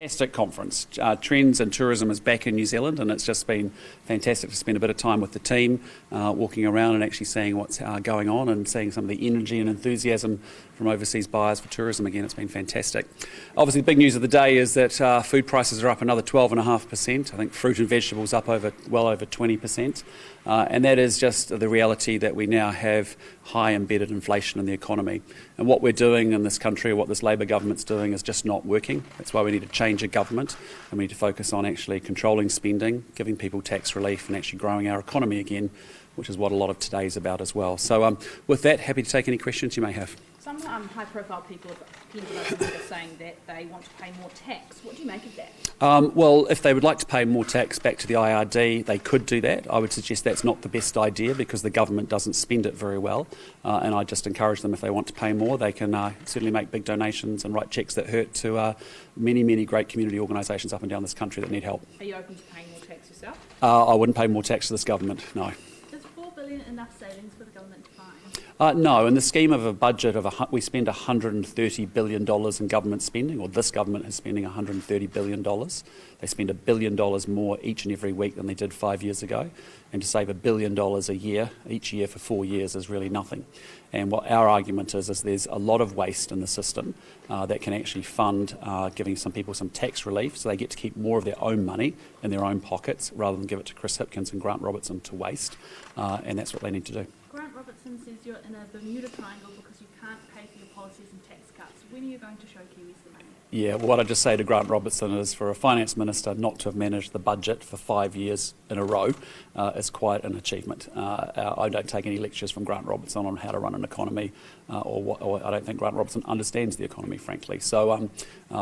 Fantastic conference. Trends in tourism is back in New Zealand, and it's just been fantastic to spend a bit of time with the team, walking around and actually seeing what's going on and seeing some of the energy and enthusiasm from overseas buyers for tourism. Again, it's been fantastic. Obviously, the big news of the day is that food prices are up another 12.5%. I think fruit and vegetables up well over 20%. And that is just the reality that we now have high embedded inflation in the economy. And what we're doing in this country, what this Labor government's doing, is just not working. That's why we need to change a government, and we need to focus on actually controlling spending, giving people tax relief, and actually growing our economy again, which is what a lot of today is about as well. So with that, happy to take any questions you may have. Some high-profile people are saying that they want to pay more tax. What do you make of that? Well, if they would like to pay more tax back to the IRD, they could do that. I would suggest that's not the best idea because the government doesn't spend it very well. And I just encourage them, if they want to pay more, they can certainly make big donations and write cheques that hurt to many, many great community organisations up and down this country that need help. Are you open to paying more tax yourself? I wouldn't pay more tax to this government, no. Is $4 billion enough savings for the government to find? No, in the scheme of a budget of we spend $130 billion in government spending, or this government is spending $130 billion. They spend $1 billion more each and every week than they did 5 years ago. And to save $1 billion a year, each year for 4 years, is really nothing. And what our argument is there's a lot of waste in the system that can actually fund giving some people some tax relief, so they get to keep more of their own money in their own pockets rather than give it to Chris Hipkins and Grant Robertson to waste. And that's what they need to do. Grant Robertson says you're in a Bermuda Triangle because you can't pay for your policies and tax cuts. When are you going to show Kiwis the money? Yeah, well, what I just say to Grant Robertson is for a finance minister not to have managed the budget for 5 years in a row is quite an achievement. I don't take any lectures from Grant Robertson on how to run an economy, or I don't think Grant Robertson understands the economy, frankly. So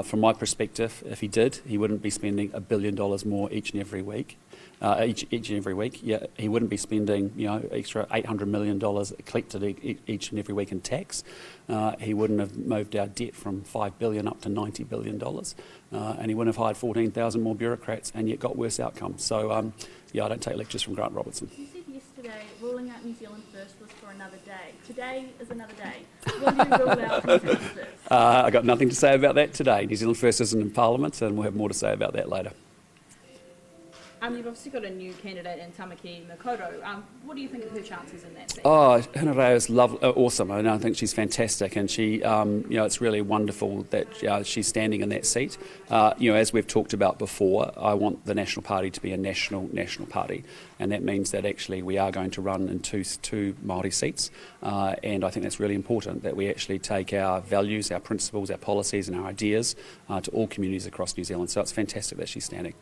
from my perspective, if he did, he wouldn't be spending $1 billion more each and every week. Each and every week, yeah, he wouldn't be spending extra $800 million collected each and every week in tax. He wouldn't have moved our debt from $5 billion up to $90 billion, and he wouldn't have hired 14,000 more bureaucrats and yet got worse outcomes. So yeah, I don't take lectures from Grant Robertson. You said yesterday ruling out New Zealand first was for another day. Today is another day. What do you rule out New Zealand first? I got nothing to say about that today. New Zealand first isn't in Parliament, and we'll have more to say about that later. You've obviously got a new candidate in Tamaki Makoto. What do you think of her chances in that seat? Oh, Hinareo is awesome, and I think she's fantastic, and she, it's really wonderful that she's standing in that seat. As we've talked about before, I want the National Party to be a national party, and that means that actually we are going to run in two Māori seats, and I think that's really important, that we actually take our values, our principles, our policies and our ideas to all communities across New Zealand. So it's fantastic that she's standing.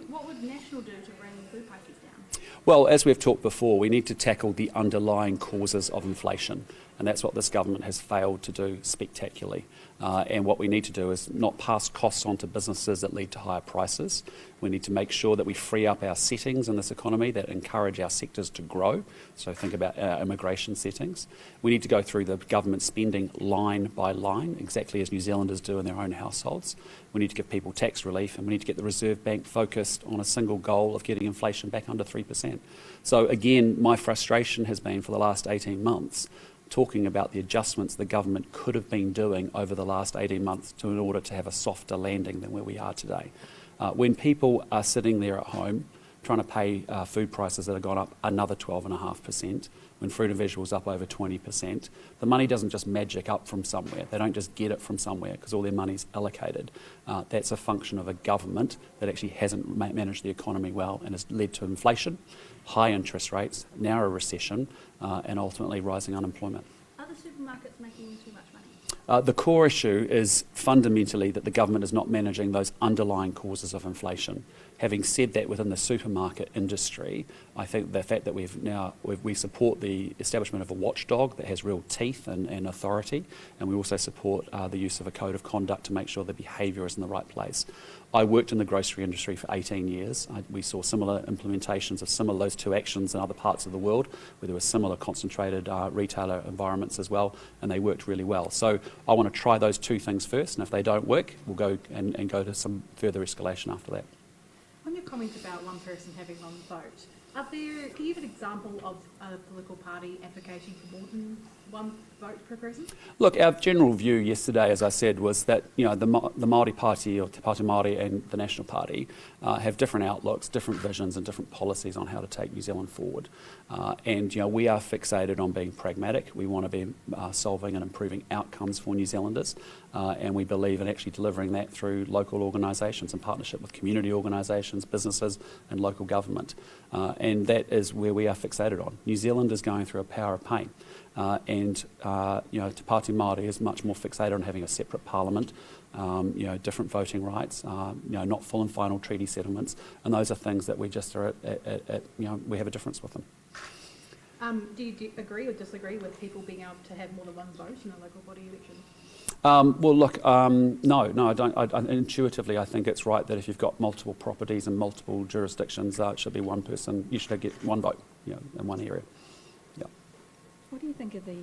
What would National do to bring food prices down? Well, as we've talked before, we need to tackle the underlying causes of inflation, and that's what this government has failed to do spectacularly. And what we need to do is not pass costs on to businesses that lead to higher prices. We need to make sure that we free up our settings in this economy that encourage our sectors to grow. So think about our immigration settings. We need to go through the government spending line by line, exactly as New Zealanders do in their own households. We need to give people tax relief, and we need to get the Reserve Bank focused on a single goal of getting inflation back under 3%. So again, my frustration has been for the last 18 months talking about the adjustments the government could have been doing over the last 18 months in order to have a softer landing than where we are today. When people are sitting there at home trying to pay food prices that have gone up another 12.5%, when fruit and vegetables up over 20%, the money doesn't just magic up from somewhere. They don't just get it from somewhere because all their money's allocated. That's a function of a government that actually hasn't managed the economy well and has led to inflation, high interest rates, now a recession, and ultimately rising unemployment. Are the supermarkets making too much money? The core issue is fundamentally that the government is not managing those underlying causes of inflation. Having said that, within the supermarket industry, I think the fact that we support the establishment of a watchdog that has real teeth and authority, and we also support the use of a code of conduct to make sure the behaviour is in the right place. I worked in the grocery industry for 18 years. We saw similar implementations of those two actions in other parts of the world, where there were similar concentrated retailer environments as well, and they worked really well. So I want to try those two things first, and if they don't work, we'll go and go to some further escalation after that. On your comment about one person having one vote, can you give an example of a political party advocating for more than one vote per person? Look, our general view yesterday, as I said, was that the Māori Party, or Te Pāti Māori, and the National Party have different outlooks, different visions and different policies on how to take New Zealand forward. And we are fixated on being pragmatic. We want to be solving and improving outcomes for New Zealanders, and we believe in actually delivering that through local organisations in partnership with community organisations, businesses and local government. And that is where we are fixated on. New Zealand is going through a power of pain. And Te Pāti Māori is much more fixated on having a separate parliament, different voting rights, not full and final treaty settlements, and those are things that we just are we have a difference with them. Do you agree or disagree with people being able to have more than one vote in a local body election? Well, look, no, I don't. Intuitively, I think it's right that if you've got multiple properties in multiple jurisdictions, it should be one person. You should get one vote, in one area. Yeah. What do you think of the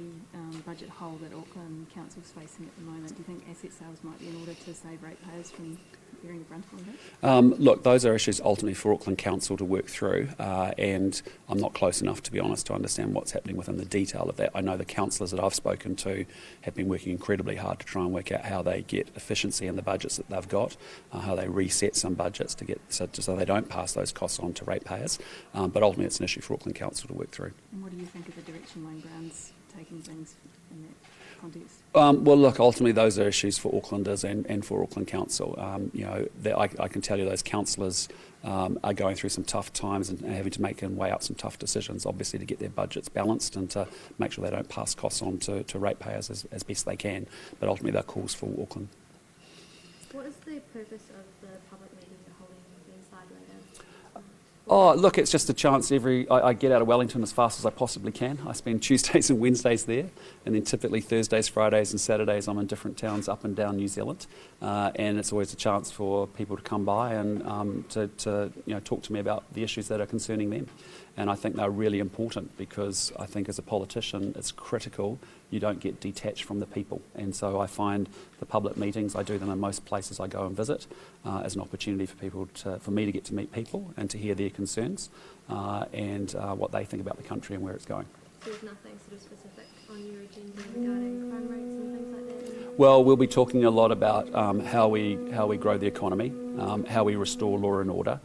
budget hole that Auckland Council's facing at the moment? Do you think asset sales might be in order to save ratepayers from bearing the brunt of that? Look, those are issues ultimately for Auckland Council to work through, and I'm not close enough, to be honest, to understand what's happening within the detail of that. I know the councillors that I've spoken to have been working incredibly hard to try and work out how they get efficiency in the budgets that they've got, how they reset some budgets to get so they don't pass those costs on to ratepayers. But ultimately, it's an issue for Auckland Council to work through. And what do you think of the direction Wayne Brown's taking things in that context? Well, look, ultimately those are issues for Aucklanders and for Auckland Council. I can tell you those councillors are going through some tough times and having to make and weigh up some tough decisions, obviously, to get their budgets balanced and to make sure they don't pass costs on to ratepayers as best they can. But ultimately, they're calls for Auckland. What is the purpose of the public meeting you're holding inside later? Oh, look, it's just a chance I get out of Wellington as fast as I possibly can. I spend Tuesdays and Wednesdays there, and then typically Thursdays, Fridays and Saturdays I'm in different towns up and down New Zealand. And it's always a chance for people to come by and to talk to me about the issues that are concerning them. And I think they're really important because I think as a politician it's critical you don't get detached from the people. And so I find the public meetings, I do them in most places I go and visit, as an opportunity for me to get to meet people and to hear their concerns and what they think about the country and where it's going. So there's nothing sort of specific on your agenda regarding crime rates and things like that? Well, we'll be talking a lot about how we grow the economy, how we restore law and order,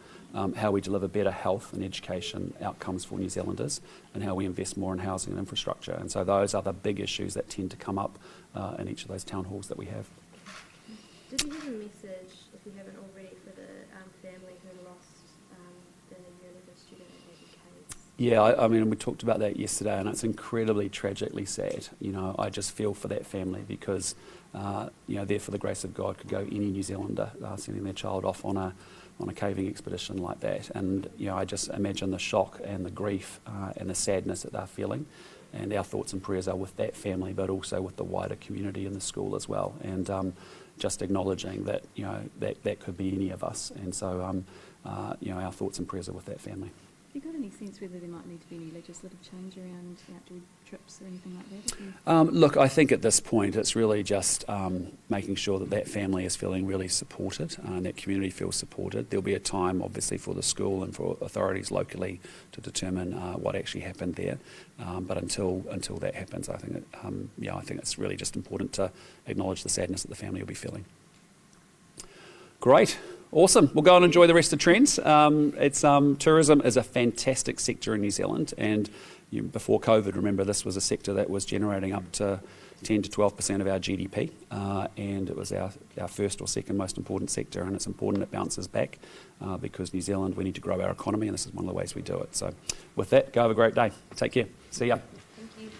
how we deliver better health and education outcomes for New Zealanders, and how we invest more in housing and infrastructure. And so those are the big issues that tend to come up in each of those town halls that we have. Did you have a message, if you haven't already, for the family who lost the Unilever student at Abbey Caves? Yeah, I mean, we talked about that yesterday, and it's incredibly tragically sad. I just feel for that family because, there for the grace of God could go any New Zealander sending their child off on a caving expedition like that. And, I just imagine the shock and the grief and the sadness that they're feeling. And our thoughts and prayers are with that family, but also with the wider community and the school as well. And just acknowledging that, that could be any of us. And so, our thoughts and prayers are with that family. Have you got any sense whether there might need to be any legislative change around outdoor trips or anything like that? Look, I think at this point it's really just making sure that family is feeling really supported and that community feels supported. There'll be a time, obviously, for the school and for authorities locally to determine what actually happened there. But until that happens, I think I think it's really just important to acknowledge the sadness that the family will be feeling. Great. Awesome. We'll go and enjoy the rest of Trends. Tourism is a fantastic sector in New Zealand, and before COVID, remember, this was a sector that was generating up to 10 to 12% of our GDP, and it was our first or second most important sector, and it's important it bounces back because New Zealand, we need to grow our economy, and this is one of the ways we do it. So with that, go have a great day. Take care. See ya. Thank you.